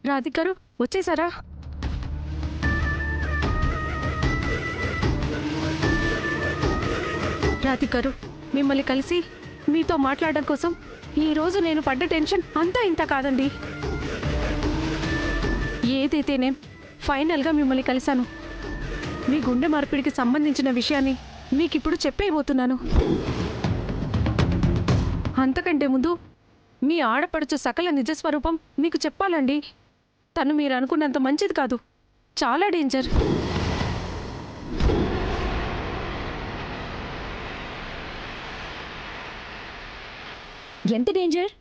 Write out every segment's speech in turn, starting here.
రాధికారు వచ్చేసారా? రాధికారు మిమ్మల్ని కలిసి మీతో మాట్లాడడం కోసం ఈరోజు నేను పడ్డ టెన్షన్ అంతా ఇంత కాదండి. ఏదైతేనే ఫైనల్గా మిమ్మల్ని కలిశాను. మీ గుండె మార్పిడికి సంబంధించిన విషయాన్ని మీకిప్పుడు చెప్పేయబోతున్నాను. అంతకంటే ముందు మీ ఆడపడుచు సకల నిజస్వరూపం మీకు చెప్పాలండి. తను మీరు అనుకున్నంత మంచిది కాదు, చాలా డేంజర్. ఎంత డేంజర్?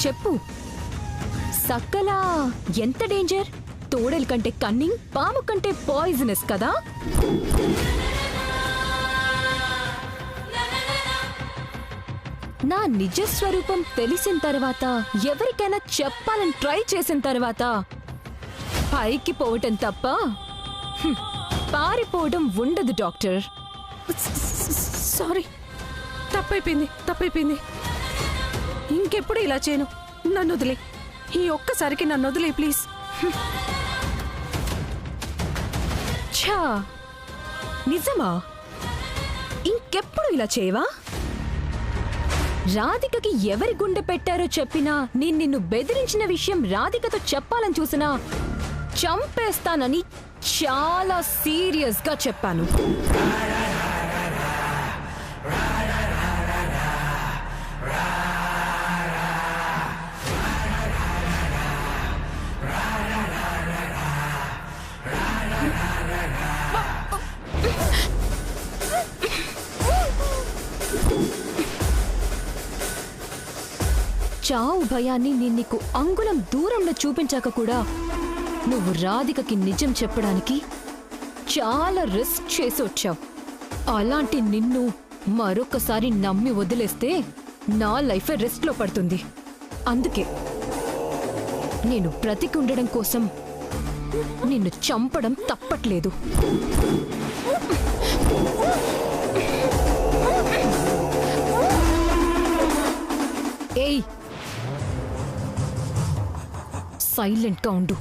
చెప్పు. సక్కల ఎంత డేంజర్? తోడేల కంటే కన్నింగ్, పాము కంటే పాయిజనస్ కదా? నా నిజస్వరూపం తెలిసిన తర్వాత, ఎవరికైనా చెప్పాలని ట్రై చేసిన తర్వాత పైకి పోవటం తప్ప పారిపోవడం ఉండదు డాక్టర్. సారీ, తప్పైపోయింది. ఇంకెప్పుడు ఇలా చేయను. నన్ను వదిలే, ఈ ఒక్కసారికి నన్ను వదిలే ప్లీజ్. ఛా, నిజమా? ఇంకెప్పుడు ఇలా చేయవా? రాధికకి ఎవరి గుండె పెట్టారో చెప్పినా, నేను నిన్ను బెదిరించిన విషయం రాధికతో చెప్పాలని చూసినా చంపేస్తానని చాలా సీరియస్గా చెప్పాను. చావు భయాన్ని నేను నీకు అంగుళం దూరంలో చూపించాక కూడా నువ్వు రాధికకి నిజం చెప్పడానికి చాలా రిస్క్ చేసి వచ్చావు. అలాంటి నిన్ను మరొకసారి నమ్మి వదిలేస్తే నా లైఫ్ రిస్క్ లో పడుతుంది. అందుకే నేను బ్రతికి ఉండడం కోసం నిన్ను చంపడం తప్పట్లేదు. ఏయ్, సైలెంట్గా ఉండు.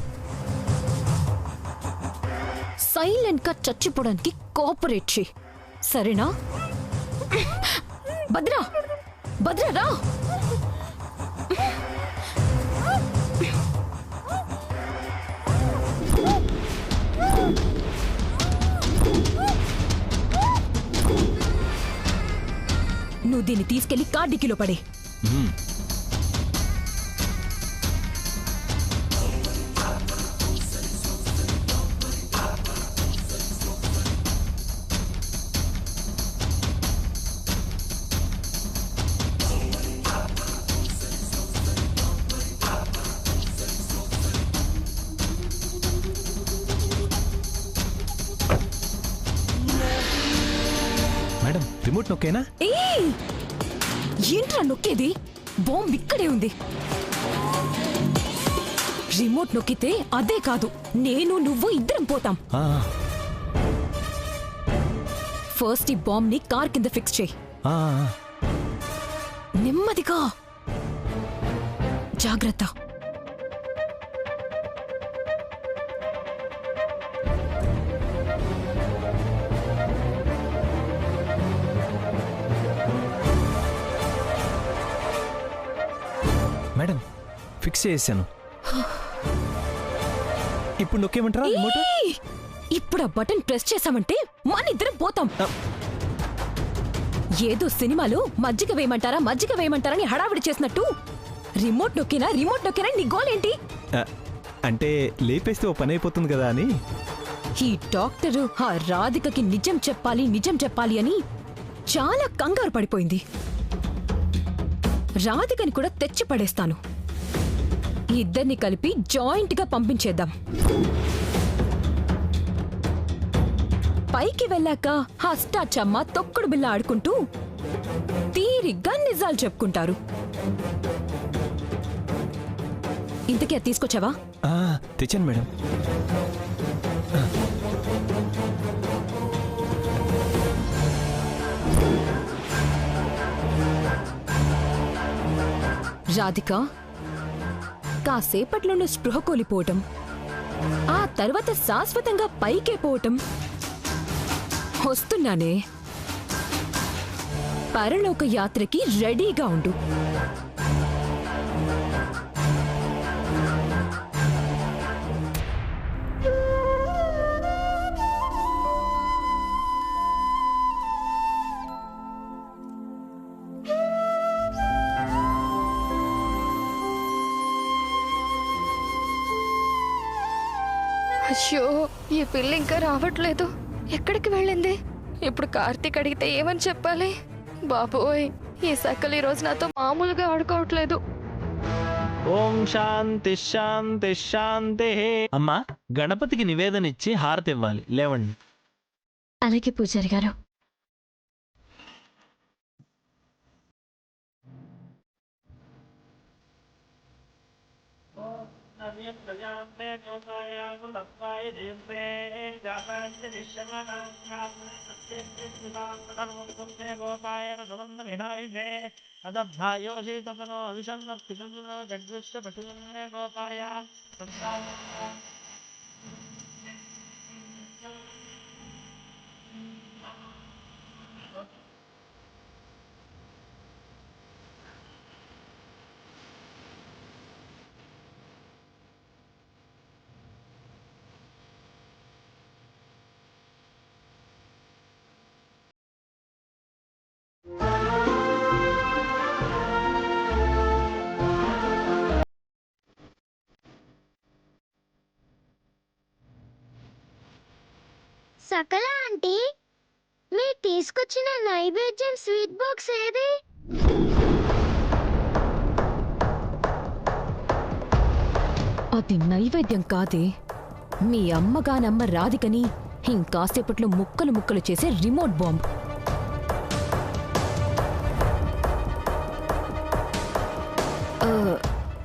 సైలెంట్గా చచ్చిపోవడానికి కోఆపరేట్ చేయి, సరేనా? భద్రా రా. నువ్వు దీన్ని తీసుకెళ్లి కార్డికిలో పడే. మేడం, రిమోట్ నొక్కేనా? ఏంట్రా నొక్కేది? బాంబ్ ఇక్కడే ఉంది. రిమోట్ నొక్కితే అదే కాదు, నేను నువ్వు ఇద్దరం పోతాం. ఫస్ట్ ఈ బాంబ్ ని కార్ కింద ఫిక్స్ చేయి. నెమ్మదిగా, జాగ్రత్త. మేడం, ఫిక్స్ చేసాను. ఇప్పుడు నొక్కేమంటారా రిమోట్? ఇప్పుడు ఆ బటన్ ప్రెస్ చేసామంటే మన ఇద్దరం పోతాం. ఏదో సినిమాలో మజ్జిగ వేయమంటారని హడావిడి చేసినట్టు రిమోట్ నొక్కినా నీ గోల్ ఏంటి? అంటే లేపేస్తే ఓ పని అయిపోతుంది కదా అని. ఈ డాక్టరు ఆ రాధికకి నిజం చెప్పాలి అని చాలా కంగారు పడిపోయింది. రాధికని కూడా తెచ్చి పడేస్తాను. ఇద్దరిని కలిపి జాయింట్ గా పంపించేద్దాం. పైకి వెళ్ళాక హస్టాచమ్మ తొక్కుడు బిల్ల ఆడుకుంటూ తీరిగ్గా నిజాలు చెప్పుకుంటారు. ఇంతకీ అది తీసుకొచ్చావా? తెచ్చాను మేడం. రాధిక, కాసేపట్లోనే స్పృహ కోల్పోవటం, ఆ తర్వాత శాశ్వతంగా పైకే పోవటం. వస్తున్నానే, పరలోక యాత్రకి రెడీగా ఉండు. అయ్యో, ఈ పిల్ల ఇంకా రావట్లేదు. ఎక్కడికి వెళ్ళింది? ఇప్పుడు కార్తీక్ అడిగితే ఏమని చెప్పాలి? బాబోయ్, ఈ సకలు ఈ రోజు నాతో మామూలుగా ఆడుకోవట్లేదు. ఓం శాంతి శాంతి శాంతి. అమ్మా, గణపతికి నివేదన ఇచ్చి హారతి ఇవ్వాలి. లేవండి. అలాగే పూజారి గారు. సకల ఆంటీ, మీరు తీసుకొచ్చిన నైవేద్యం స్వీట్ బాక్స్ ఏది? అది నైవేద్యం కాదే, మీ అమ్మగానమ్మ రాధికని ఇంకాసేపట్లో ముక్కలు ముక్కలు చేసే రిమోట్ బాంబ్.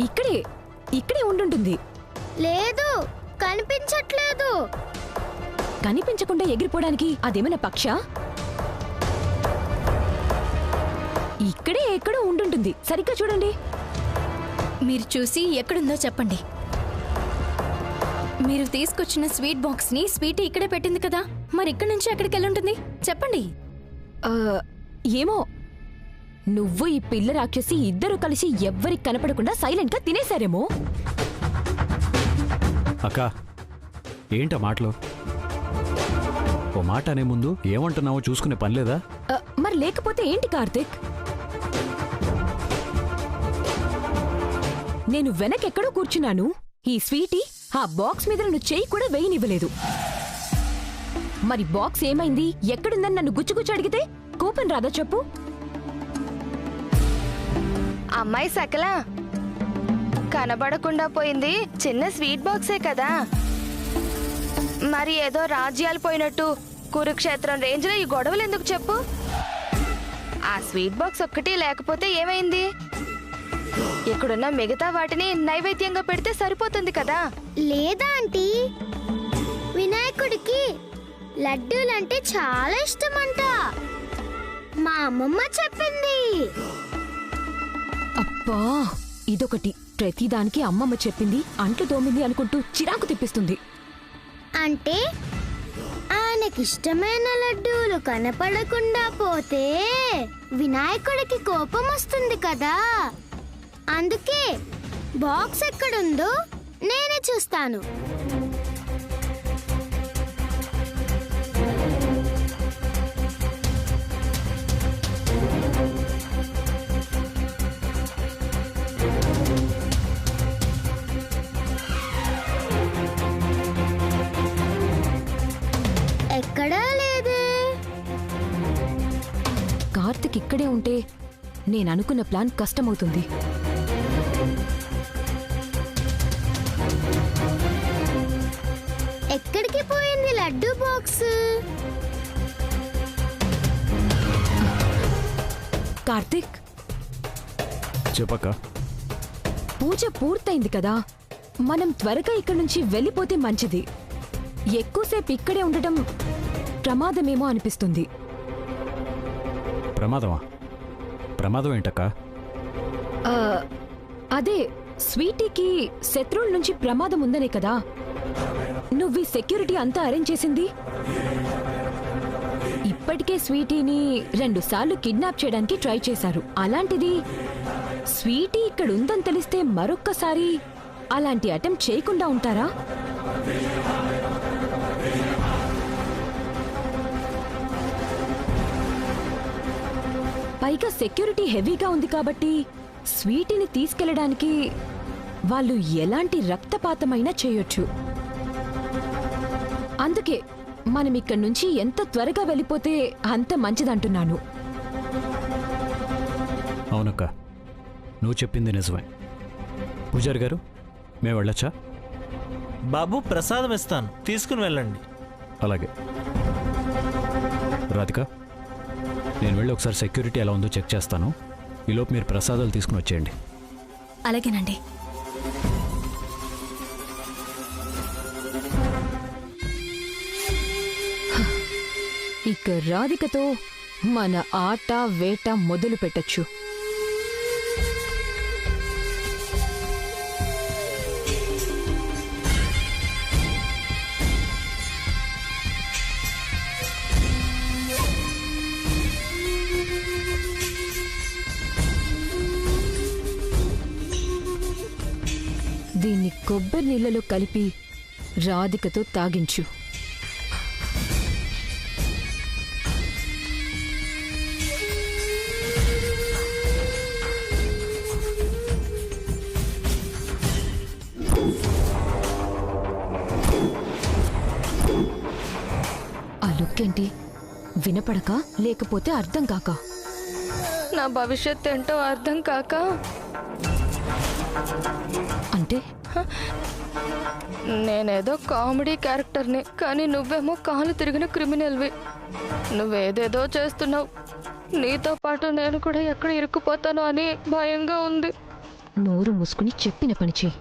ఇక్కడే ఇక్కడే ఉండుంటుంది. లేదు, కనిపించట్లేదు. కనిపించకుండా ఎగిరిపోవడానికి అదేమైనా పక్ష? ఇక్కడే ఎక్కడో ఉండుంటుంది. సరిగ్గా చూడండి. మీరు చూసి ఎక్కడుందో చెప్పండి. మీరు తీసుకొచ్చిన స్వీట్ బాక్స్ ని స్వీట్ ఇక్కడే పెట్టింది కదా, మరి ఇక్కడి నుంచి ఎక్కడికి వెళ్ళుంటుంది చెప్పండి. ఏమో, నువ్వు ఈ పిల్ల రాక్షసి ఇద్దరు కలిసి ఎవ్వరికి కనపడకుండా సైలెంట్ గా తినేశారేమో. అక్క, ఏంటా మాటలు? ఓ మాట అనే ముందు ఏమంటున్నావో చూసుకునే పనిలేదా? మరి లేకపోతే ఏంటి కార్తిక్? నేను వెనకెక్కడో కూర్చున్నాను. ఈ స్వీటీ ఆ బాక్స్ మీద నన్ను చెయ్యి కూడా వేయనివ్వలేదు. మరి బాక్స్ ఏమైంది, ఎక్కడుందని నన్ను గుచ్చుగుచ్చు అడిగితే కోపం రాదా చెప్పు? అమ్మాయి సకల, కనబడకుండా పోయింది చిన్న స్వీట్ బాక్సే కదా. మరి ఏదో రాజ్యాలు పోయినట్టు కురుక్షేత్రం రేంజ్లో ఈ గొడవలు ఎందుకు చెప్పు? ఆ స్వీట్ బాక్స్ ఒక్కటి లేకపోతే ఏమైంది? ఇక్కడున్న మిగతా వాటిని నైవేద్యంగా పెడితే సరిపోతుంది కదా. లేదా ఆంటీ, వినాయకుడికి లడ్డూలంటే చాలా ఇష్టమంట. మా అమ్మమ్మ చెప్పింది. అబ్బా, ఇదొకటి. ప్రతిదానికి అమ్మమ్మ చెప్పింది, అంట్లు తోమింది అనుకుంటూ చిరాకు తెప్పిస్తుంది. అంటే ఆయనకిష్టమైన లడ్డూలు కనపడకుండా పోతే వినాయకుడికి కోపం వస్తుంది కదా. అందుకే బాక్స్ ఎక్కడుందో నేనే చూస్తాను. ఎక్కడా లేదే. కార్తిక్ ఇక్కడే ఉంటే నేననుకున్న ప్లాన్ కష్టమవుతుంది. ఎక్కడికి పోయింది లడ్డూ బాక్స్? కార్తిక్, చెప్పక్క. పూజ పూర్తయింది కదా, మనం త్వరగా ఇక్కడి నుంచి వెళ్ళిపోతే మంచిది. ఎక్కువసేపు ఇక్కడే ఉండటం ప్రమాదమేమో అనిపిస్తుంది. ప్రమాదమా? ప్రమాదం ఏంటక్క? ఆ, అదే స్వీటీకి శత్రువుల నుంచి ప్రమాదం ఉందనే కదా నువ్వు ఈ సెక్యూరిటీ అంతా అరేంజ్ చేసింది. ఇప్పటికే స్వీటీని 2 సార్లు కిడ్నాప్ చేయడానికి ట్రై చేశారు. అలాంటిది స్వీటీ ఇక్కడ ఉందని తెలిస్తే మరొక్కసారి అలాంటి అటెంప్ట్ చేయకుండా ఉంటారా? పైగా సెక్యూరిటీ హెవీగా ఉంది కాబట్టి స్వీటీని తీసుకెళ్లడానికి వాళ్ళు ఎలాంటి రక్తపాతమైనా చేయొచ్చు. అందుకే మనం ఇక్కడి నుంచి ఎంత త్వరగా వెళ్ళిపోతే అంత మంచిదంటున్నాను. అవునక్క, నువ్వు చెప్పింది నిజమే. పూజారి గారు, మేము వెళ్ళొచ్చా? బాబు ప్రసాదం ఇస్తాను, తీసుకుని వెళ్ళండి. అలాగే. రాధిక, నేను వెళ్ళి ఒకసారి సెక్యూరిటీ ఎలా ఉందో చెక్ చేస్తాను. ఈలోపు మీరు ప్రసాదాలు తీసుకుని వచ్చేయండి. అలాగేనండి. ఇక రాధికతో మన ఆట వేట మొదలు పెట్టచ్చు. దీన్ని కొబ్బరి నీళ్ళలో కలిపి రాధికతో తాగించు. ఆ లుక్కేంటి? వినపడక లేకపోతే అర్థం కాక? నా భవిష్యత్ ఏంటో అర్థం కాక. అంటే నేనేదో కామెడీ క్యారెక్టర్ని, కానీ నువ్వేమో కాలు తిరిగిన క్రిమినల్వి. నువ్వేదేదో చేస్తున్నావు. నీతో పాటు నేను కూడా ఎక్కడ ఇరుక్కుపోతానో అని భయంగా ఉంది. నోరు మూసుకుని చెప్పిన పని చెయ్యి.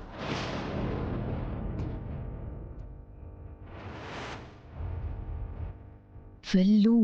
వెళ్ళు.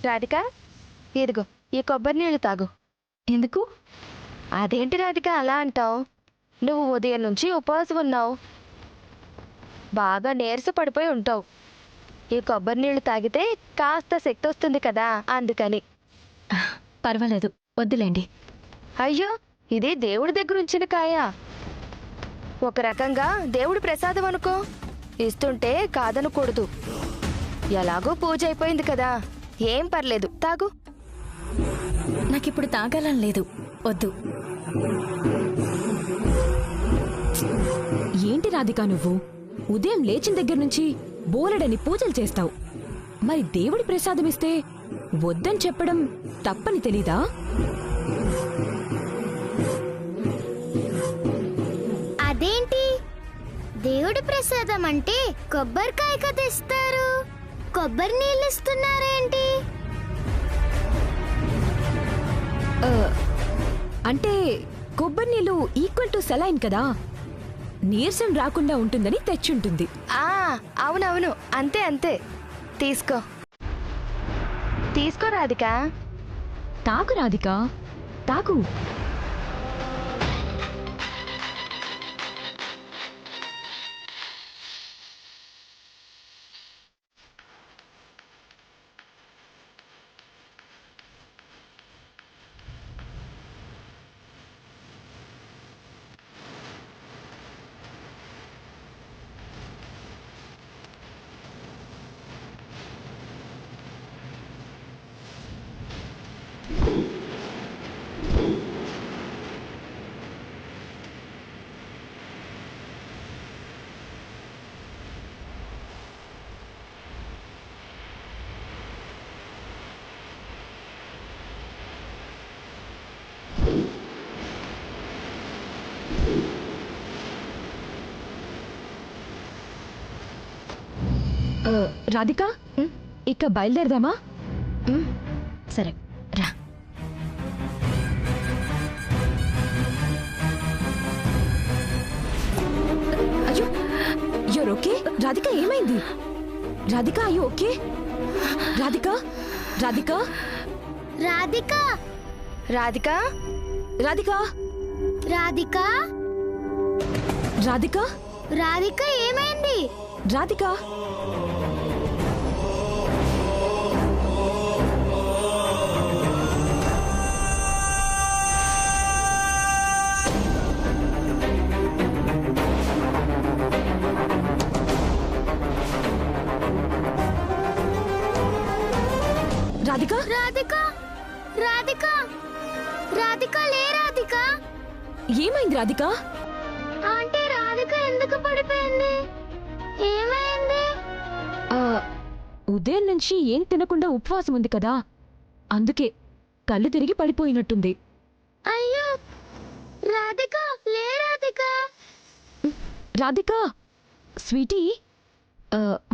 రాధిక, ఇదిగో ఈ కొబ్బరి నీళ్ళు తాగు. ఎందుకు? అదేంటి రాధిక అలా అంటావు? నువ్వు ఉదయం నుంచి ఉపవాసం ఉన్నావు, బాగా నీరస పడిపోయి ఉంటావు. ఈ కొబ్బరి నీళ్ళు తాగితే కాస్త శక్తి వస్తుంది కదా, అందుకని. పర్వాలేదు, వద్దులేండి. అయ్యో, ఇది దేవుడి దగ్గర ఉంచిన కాయ. ఒక రకంగా దేవుడి ప్రసాదం అనుకో. ఇస్తుంటే కాదనకూడదు. ఎలాగో పూజ అయిపోయింది కదా, ఏం పర్లేదు, తాగు. నాకిప్పుడు తాగాలని లేదు, వద్దు. ఏంటి రాధిక నువ్వు ఉదయం లేచిన దగ్గర నుంచి బోలెడని పూజలు చేస్తావు. మరి దేవుడి ప్రసాదం ఇస్తే వద్దని చెప్పడం తప్పని తెలీదా? అదేంటి దేవుడి ప్రసాదం అంటే కొబ్బరికాయ కదా ఇస్తారు, కొబ్బరి నీళ్ళు ఇస్తున్నారేంటి? అంటే కొబ్బరి నీళ్ళు ఈక్వల్ టు సెలైన్ కదా, నీరసం రాకుండా ఉంటుందని తెచ్చుంటుంది. అవునవును, అంతే అంతే. తీసుకో తీసుకో రాధిక. తాగు రాధిక, తాగు. రాధిక, ఇక బయలుదేరదామా? సరే రా. అయ్యో, యూర్ ఓకే? రాధిక ఏమైంది? రాధిక అయ్యో ఓకే? రాధిక, రాధిక, రాధిక, రాధిక, రాధిక, రాధిక, రాధిక, రాధిక ఏమైంది? రాధిక. రాధిక, రాధిక, రాధిక, రాధిక, లే రాధిక. ఏమైంది రాధిక? అంటే రాధిక ఎందుకు పడిపోయింది? ఏమైంది? ఉదయం నుంచి ఏం తినకుండా ఉపవాసం ఉంది కదా, అందుకే కళ్ళు తిరిగి పడిపోయినట్టుంది. అయ్యో రాధిక, లే రాధిక. రాధిక, స్వీటీ,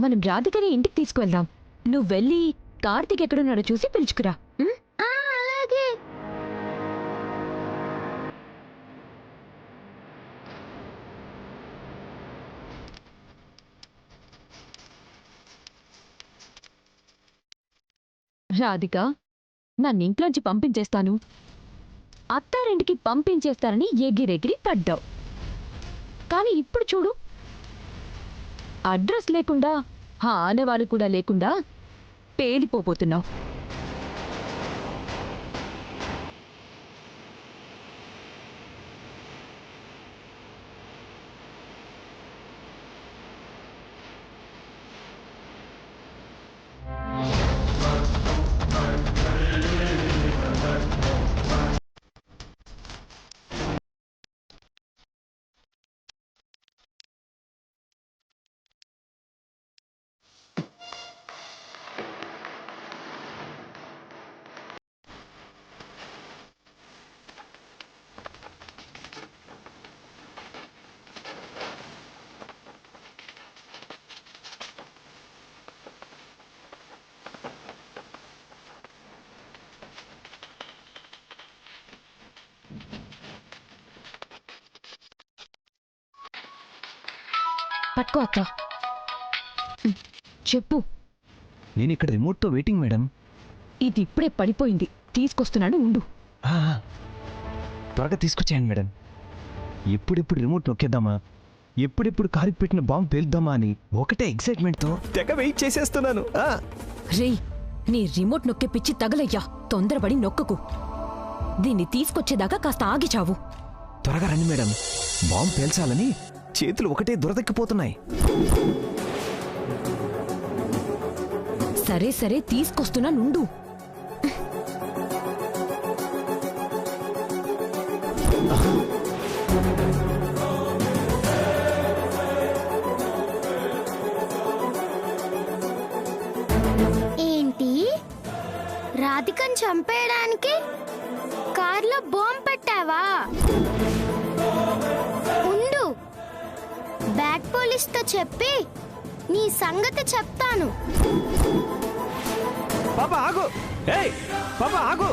మనం రాధికని ఇంటికి తీసుకువెళ్దాం. నువ్వు వెళ్ళి కార్తీక్ ఎక్కడున్నాడో చూసి పిలుచుకురా. అలాగే. రాధిక, నన్ను ఇంట్లోంచి పంపించేస్తాను, అత్తారింటికి పంపించేస్తానని ఎగిరెగిరి పడ్డావు. కానీ ఇప్పుడు చూడు, అడ్రస్ లేకుండా, ఆనవాళ్ళు కూడా లేకుండా పేలిపోతున్నావు. పట్టుకో అక్క. చెప్పు. నేను ఇక్కడ రిమోట్తో వెయిటింగ్ మేడం. ఇది ఇప్పుడే పడిపోయింది, తీసుకొస్తున్నాను, ఉండు. త్వరగా తీసుకొచ్చేయండి మేడం. ఎప్పుడెప్పుడు రిమోట్ నొక్కేద్దామా, ఎప్పుడెప్పుడు కారికి పెట్టిన బాంబు పేలుద్దామా అని ఒకటే ఎక్సైట్మెంట్తో తెగ వెయిట్ చేసేస్తున్నాను. రేయ్, నీ రిమోట్ నొక్కే పిచ్చి తగలయ్యా, తొందరపడి నొక్కకు. దీన్ని తీసుకొచ్చేదాకా కాస్త ఆగి చావు. త్వరగా రండి మేడం, బాంబు పేల్చాలని చేతులు ఒకటే దురదక్కిపోతున్నాయి. సరే సరే తీసుకొస్తున్నా నుండు. ఏంటి రాధికను చంపేయడానికి కార్లో బాంబు పెట్టావా? ఉండు, బ్యాడ్ పోలీస్తో చెప్పి నీ సంగతి చెప్తాను. పాప ఆగు! ఏయ్ పాప ఆగు!